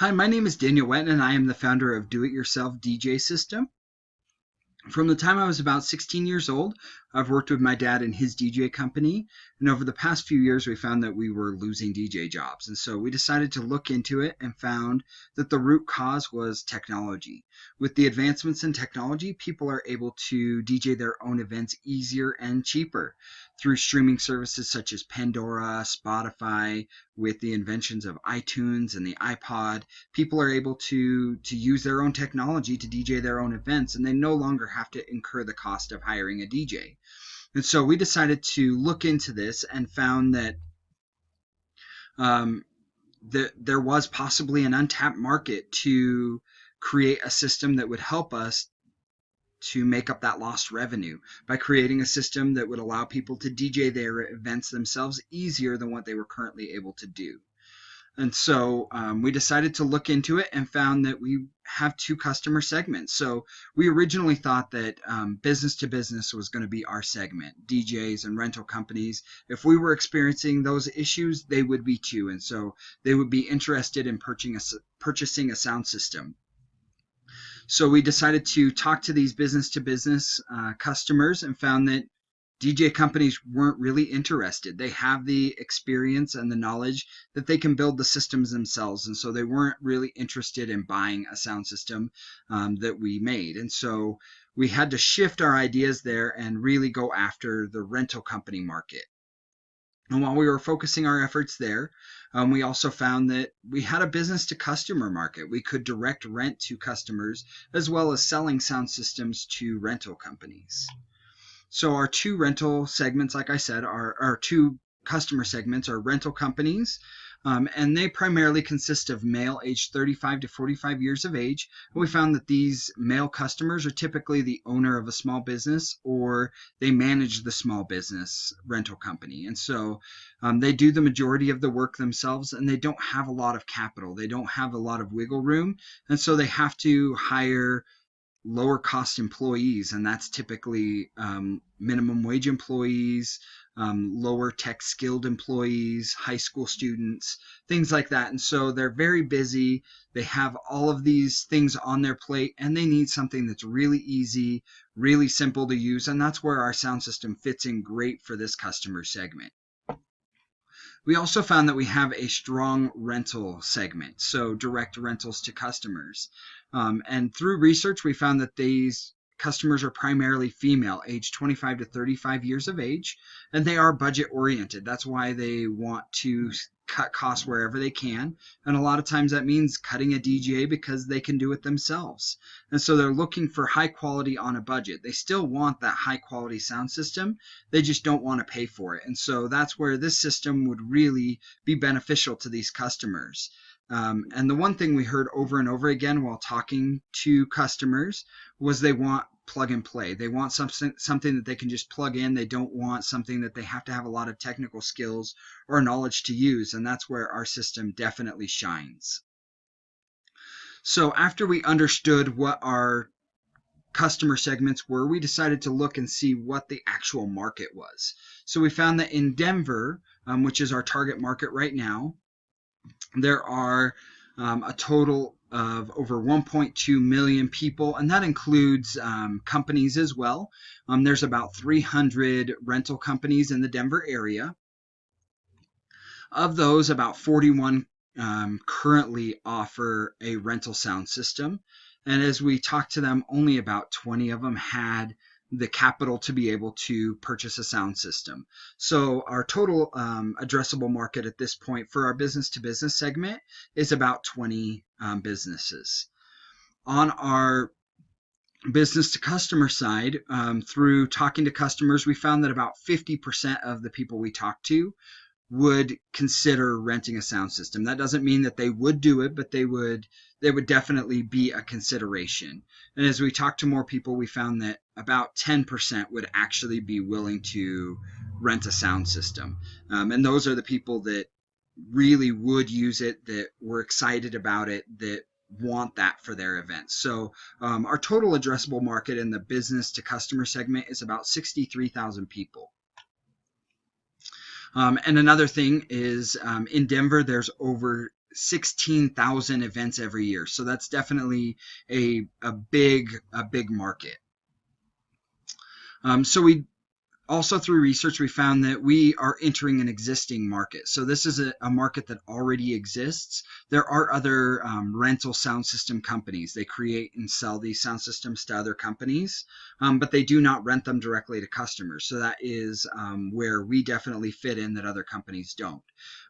Hi, my name is Daniel Wetton, and I am the founder of Do It Yourself DJ System. From the time I was about 16 years old, I've worked with my dad in his DJ company, and over the past few years, we found that we were losing DJ jobs. And so we decided to look into it and found that the root cause was technology. With the advancements in technology, people are able to DJ their own events easier and cheaper through streaming services such as Pandora, Spotify, with the inventions of iTunes and the iPod. People are able to use their own technology to DJ their own events, and they no longer have to incur the cost of hiring a DJ. And so we decided to look into this and found um, that there was possibly an untapped market to create a system that would help us to make up that lost revenue by creating a system that would allow people to DJ their events themselves easier than what they were currently able to do. And so we decided to look into it and found that we have two customer segments. So we originally thought that business to business was going to be our segment. DJs and rental companies, if we were experiencing those issues, they would be too. And so they would be interested in purchasing a sound system. So we decided to talk to these business to business customers and found that DJ companies weren't really interested. They have the experience and the knowledge that they can build the systems themselves. And so they weren't really interested in buying a sound system that we made. And so we had to shift our ideas there and really go after the rental company market. And while we were focusing our efforts there, we also found that we had a business to customer market. We could direct rent to customers as well as selling sound systems to rental companies. So our two rental segments, like I said, are our two customer segments are rental companies, and they primarily consist of male aged 35 to 45 years of age. And we found that these male customers are typically the owner of a small business or they manage the small business rental company. And so they do the majority of the work themselves, and they don't have a lot of capital. They don't have a lot of wiggle room, and so they have to hire lower cost employees, and that's typically minimum wage employees, lower tech skilled employees, high school students, things like that. And so they're very busy. They have all of these things on their plate, and they need something that's really easy, really simple to use. And that's where our sound system fits in great for this customer segment. We also found that we have a strong rental segment, so direct rentals to customers. And through research, we found that these customers are primarily female, age 25 to 35 years of age, and they are budget oriented. That's why they want to cut costs wherever they can. And a lot of times that means cutting a DJ because they can do it themselves. And so they're looking for high quality on a budget. They still want that high quality sound system. They just don't want to pay for it. And so that's where this system would really be beneficial to these customers. And the one thing we heard over and over again while talking to customers was they want plug and play. They want something that they can just plug in. They don't want something that they have to have a lot of technical skills or knowledge to use, and that's where our system definitely shines. So after we understood what our customer segments were, we decided to look and see what the actual market was. So we found that in Denver, which is our target market right now, there are a total of over 1.2 million people, and that includes companies as well. There's about 300 rental companies in the Denver area. Of those, about 41 currently offer a rental sound system. And as we talked to them, only about 20 of them had the capital to be able to purchase a sound system. So our total addressable market at this point for our business to business segment is about 20 businesses. On our business to customer side, through talking to customers, we found that about 50% of the people we talked to would consider renting a sound system. That doesn't mean that they would do it, but they would definitely be a consideration. And as we talked to more people, we found that about 10% would actually be willing to rent a sound system. And those are the people that really would use it, that were excited about it, that want that for their events. So our total addressable market in the business to customer segment is about 63,000 people. And another thing is in Denver, there's over 16,000 events every year. So that's definitely a big market. So we also, through research, we found that we are entering an existing market. So this is a market that already exists. There are other rental sound system companies. They create and sell these sound systems to other companies, but they do not rent them directly to customers. So that is where we definitely fit in that other companies don't.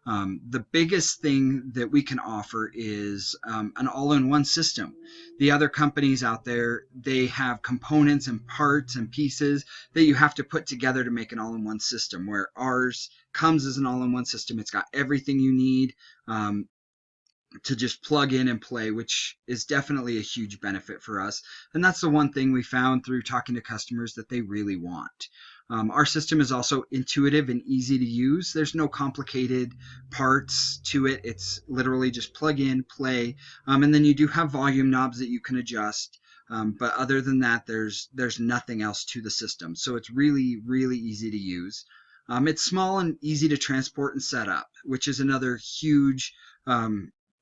The biggest thing that we can offer is an all-in-one system. The other companies out there, they have components and parts and pieces that you have to put together to make an all-in-one system, where ours comes as an all-in-one system. It's got everything you need to just plug in and play, which is definitely a huge benefit for us. And that's the one thing we found through talking to customers that they really want. Our system is also intuitive and easy to use. There's no complicated parts to it. It's literally just plug in, play, and then you do have volume knobs that you can adjust. But other than that, there's nothing else to the system. So it's really, really easy to use. It's small and easy to transport and set up, which is another huge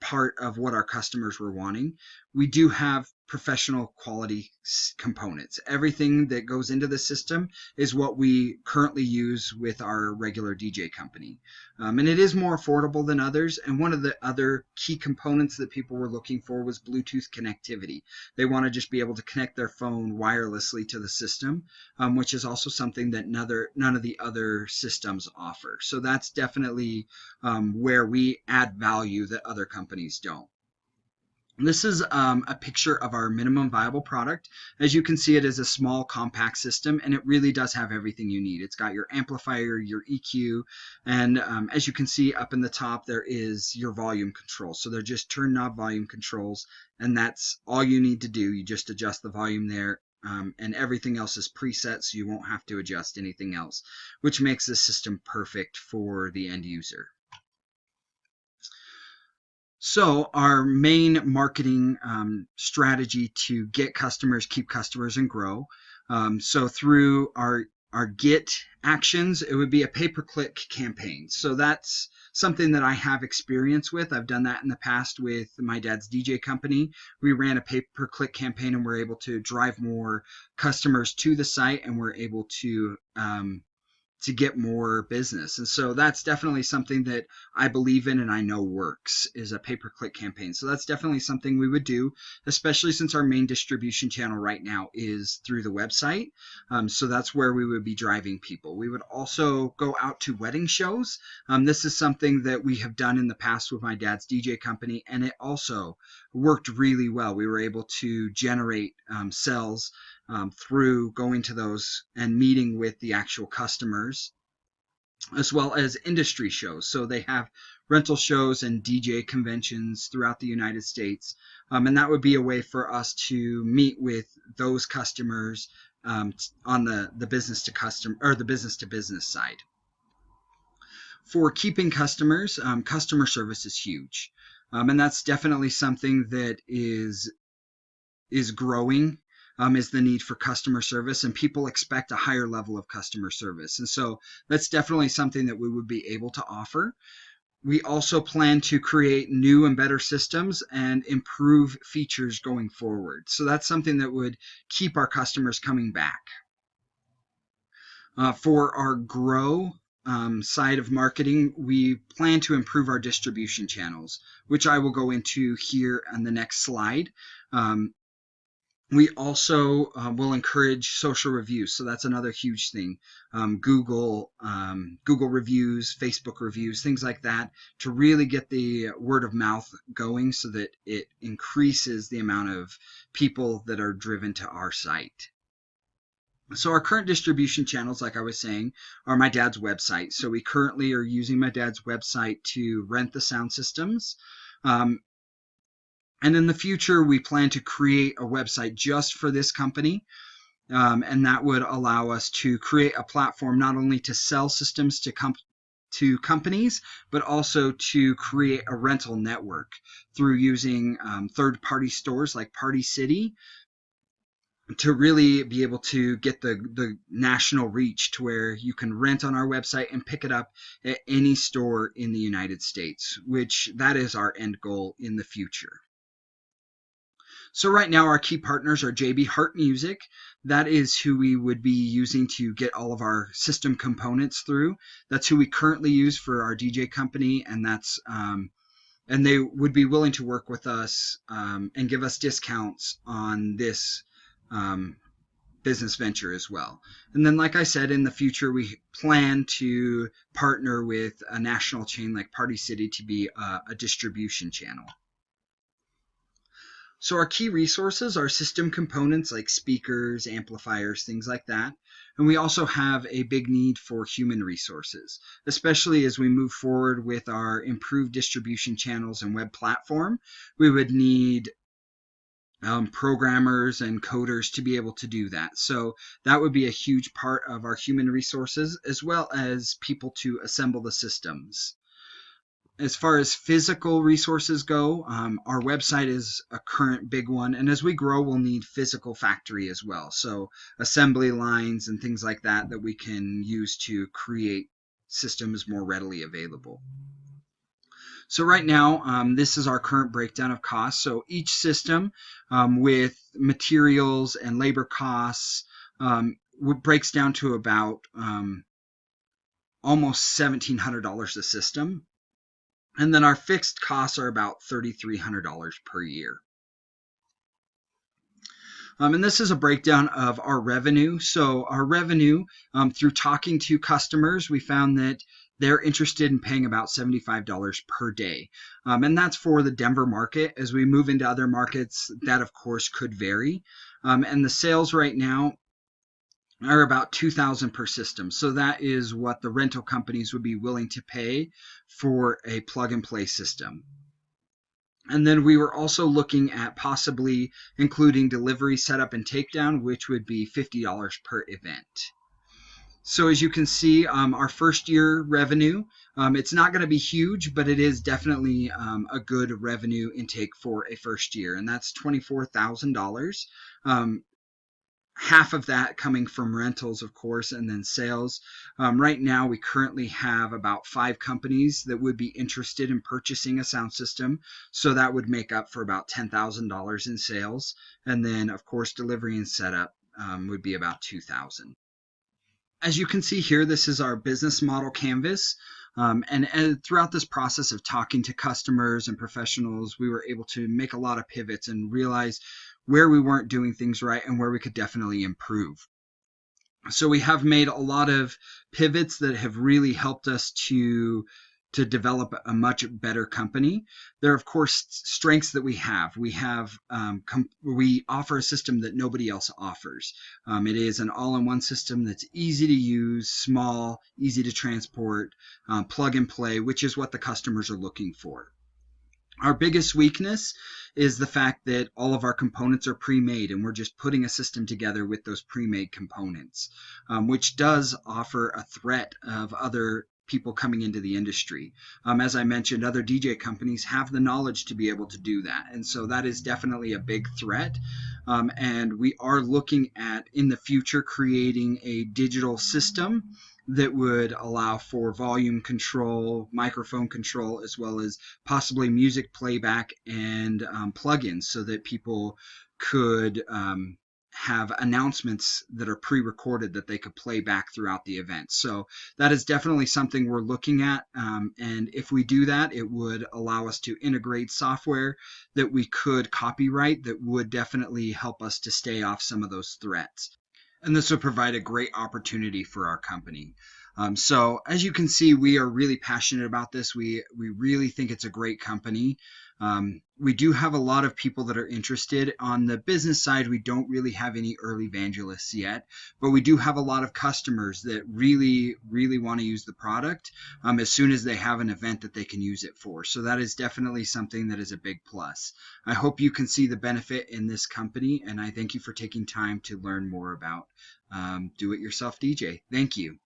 part of what our customers were wanting. We do have professional quality components. Everything that goes into the system is what we currently use with our regular DJ company. And it is more affordable than others. And one of the other key components that people were looking for was Bluetooth connectivity. They want to just be able to connect their phone wirelessly to the system, which is also something that none of the other systems offer. So that's definitely where we add value that other companies don't. This is a picture of our minimum viable product. As you can see, it is a small compact system, and it really does have everything you need. It's got your amplifier, your EQ, and as you can see up in the top, there is your volume control. So they're just turn knob volume controls, and that's all you need to do. You just adjust the volume there, and everything else is preset, so you won't have to adjust anything else, which makes this system perfect for the end user. So our main marketing strategy to get customers, keep customers, and grow. So through our get actions, it would be a pay-per-click campaign. So that's something that I have experience with. I've done that in the past with my dad's DJ company. We ran a pay-per-click campaign, and we're able to drive more customers to the site, and we're able to get more business. And so that's definitely something that I believe in and I know works, is a pay-per-click campaign. So that's definitely something we would do, especially since our main distribution channel right now is through the website. So that's where we would be driving people. We would also go out to wedding shows. This is something that we have done in the past with my dad's DJ company, and it also worked really well. We were able to generate sales through going to those and meeting with the actual customers, as well as industry shows. So they have rental shows and DJ conventions throughout the United States, and that would be a way for us to meet with those customers on the business to customer or the business to business side. For keeping customers, customer service is huge, and that's definitely something that is growing. Is the need for customer service, and people expect a higher level of customer service. And so that's definitely something that we would be able to offer. We also plan to create new and better systems and improve features going forward. So that's something that would keep our customers coming back. For our grow side of marketing, we plan to improve our distribution channels, which I will go into here on the next slide. We also will encourage social reviews. So that's another huge thing. Google reviews, Facebook reviews, things like that, to really get the word of mouth going so that it increases the amount of people that are driven to our site. So our current distribution channels, like I was saying, are my dad's website. So we currently are using my dad's website to rent the sound systems. And in the future, we plan to create a website just for this company, and that would allow us to create a platform not only to sell systems to companies, but also to create a rental network through using third-party stores like Party City, to really be able to get the national reach to where you can rent on our website and pick it up at any store in the United States, which that is our end goal in the future. So right now our key partners are JB Hart Music. That is who we would be using to get all of our system components through. That's who we currently use for our DJ company, and and they would be willing to work with us and give us discounts on this business venture as well. And then, like I said, in the future, we plan to partner with a national chain like Party City to be a distribution channel. So our key resources are system components like speakers, amplifiers, things like that. And we also have a big need for human resources, especially as we move forward with our improved distribution channels and web platform. We would need programmers and coders to be able to do that. So that would be a huge part of our human resources, as well as people to assemble the systems. As far as physical resources go, our website is a current big one, and as we grow, we'll need physical factory as well. So assembly lines and things like that that we can use to create systems more readily available. So right now, this is our current breakdown of costs. So each system with materials and labor costs breaks down to about almost $1,700 a system. And then our fixed costs are about $3,300 per year. And this is a breakdown of our revenue. So our revenue, through talking to customers, we found that they're interested in paying about $75 per day. And that's for the Denver market. As we move into other markets, that of course could vary. And the sales right now are about $2,000 per system. So that is what the rental companies would be willing to pay for a plug and play system. And then we were also looking at possibly including delivery, setup, and takedown, which would be $50 per event. So as you can see, our first year revenue, it's not going to be huge, but it is definitely a good revenue intake for a first year, and that's $24,000. Half of that coming from rentals, of course, and then sales. Right now, we currently have about 5 companies that would be interested in purchasing a sound system. So that would make up for about $10,000 in sales. And then, of course, delivery and setup would be about $2,000. As you can see here, this is our business model canvas. And throughout this process of talking to customers and professionals, we were able to make a lot of pivots and realize where we weren't doing things right and where we could definitely improve. So we have made a lot of pivots that have really helped us to develop a much better company. There are, of course, strengths that we have. We offer a system that nobody else offers. It is an all-in-one system that's easy to use, small, easy to transport, plug and play, which is what the customers are looking for. Our biggest weakness is the fact that all of our components are pre-made, and we're just putting a system together with those pre-made components, which does offer a threat of other people coming into the industry. As I mentioned, other DJ companies have the knowledge to be able to do that, and so that is definitely a big threat. And we are looking at, in the future, creating a digital system that would allow for volume control, microphone control, as well as possibly music playback and plugins, so that people could have announcements that are pre-recorded that they could play back throughout the event. So that is definitely something we're looking at. And if we do that, it would allow us to integrate software that we could copyright that would definitely help us to stay off some of those threats. And this would provide a great opportunity for our company. So as you can see, we are really passionate about this. We really think it's a great company. We do have a lot of people that are interested. On the business side, we don't really have any early evangelists yet, but we do have a lot of customers that really, really want to use the product as soon as they have an event that they can use it for. So that is definitely something that is a big plus. I hope you can see the benefit in this company, and I thank you for taking time to learn more about Do It Yourself DJ. Thank you.